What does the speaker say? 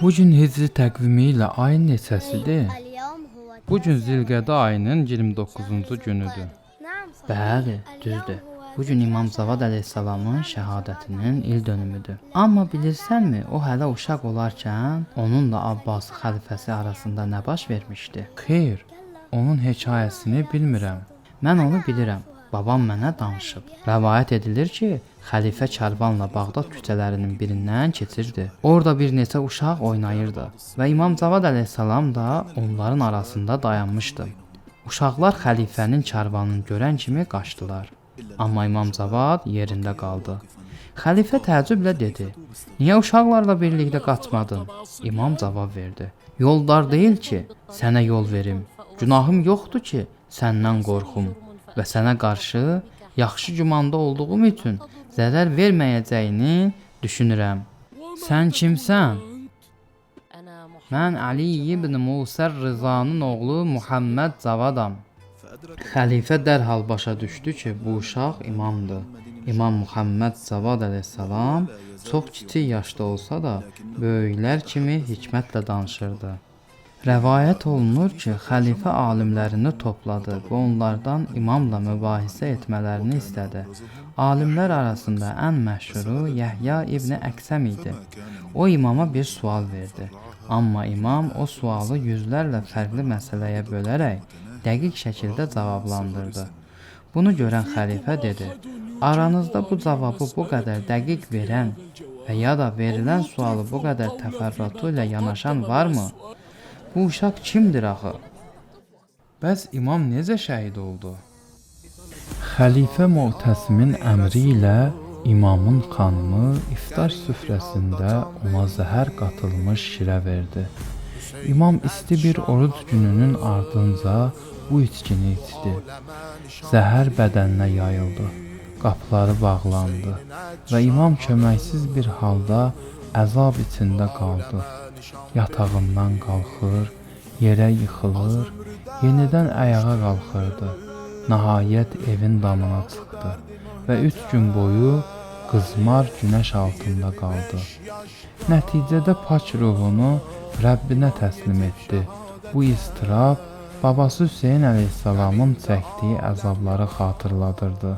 Bu gün hicri təqvimi ilə ayın neçəsidir? Bu gün Zilqədə ayının 29-cu günüdür. Bəli, düzdür. Bu gün İmam Cavad əleyhissalamın şəhadətinin il dönümüdür. Amma bilirsənmi, o hələ uşaq olarkən onunla Abbas xəlifəsi arasında nə baş vermişdi? Xeyr, onun hekayəsini bilmirəm. Mən onu bilirəm. Babam mənə danışıb. Rəvayət edilir ki, xəlifə karvanla Bağdad küçələrinin birindən keçirdi. Orada bir neçə uşaq oynayırdı və İmam Cavad əleyhissalam da onların arasında dayanmışdı. Uşaqlar xəlifənin karvanını görən kimi qaçdılar. Amma İmam Cavad yerində qaldı. Xəlifə təəccüblə dedi: "Niyə uşaqlarla birlikdə qaçmadın?" İmam cavab verdi: "Yol dar deyil ki, sənə yol verim. Günahım yoxdur ki, səndən qorxum və sənə qarşı yaxşı gümanda olduğum üçün zərər verməyəcəyini düşünürəm." Sən kimsən? Mən Ali ibn Musa Rızanın oğlu Muhammed Cavadam. Xəlifə dərhal başa düşdü ki, bu uşaq imamdır. İmam Muhammed Cavad əleyhissalam çox kiçik yaşda olsa da, böyüklər kimi hikmətlə danışırdı. Rəvayət olunur ki, xəlifə alimlərini topladı və onlardan imamla mübahisə etmələrini istədi. Alimlər arasında ən məşhuru Yəhya ibn Əqsəm idi. O imama bir sual verdi. Amma imam o sualı yüzlərlə fərqli məsələyə bölərək dəqiq şəkildə cavablandırdı. Bunu görən xəlifə dedi: "Aranızda bu cavabı bu qədər dəqiq verən və ya da verilən sualı bu qədər təfərrüatlı ilə yanaşan varmı? Bu uşaq kimdir axı?" Bəs imam necə şəhid oldu? Xəlifə Mu'təsimin əmri ilə imamın xanımı iftar süfrəsində ona zəhər qatılmış şirə verdi. İmam isti bir oruc gününün ardınca bu içkini içdi. Zəhər bədəninə yayıldı, qapıları bağlandı və imam köməksiz bir halda əzab içində qaldı. Yatağından qalxır, yerə yıxılır, yenidən ayağa qalxırdı. Nəhayət evin damına çıxdı və 3 gün boyu qızmar günəş altında qaldı. Nəticədə pak ruhunu Rəbbinə təslim etdi. Bu istirab babası Hüseyn əleyhissalamın çəkdiyi əzabları xatırladırdı.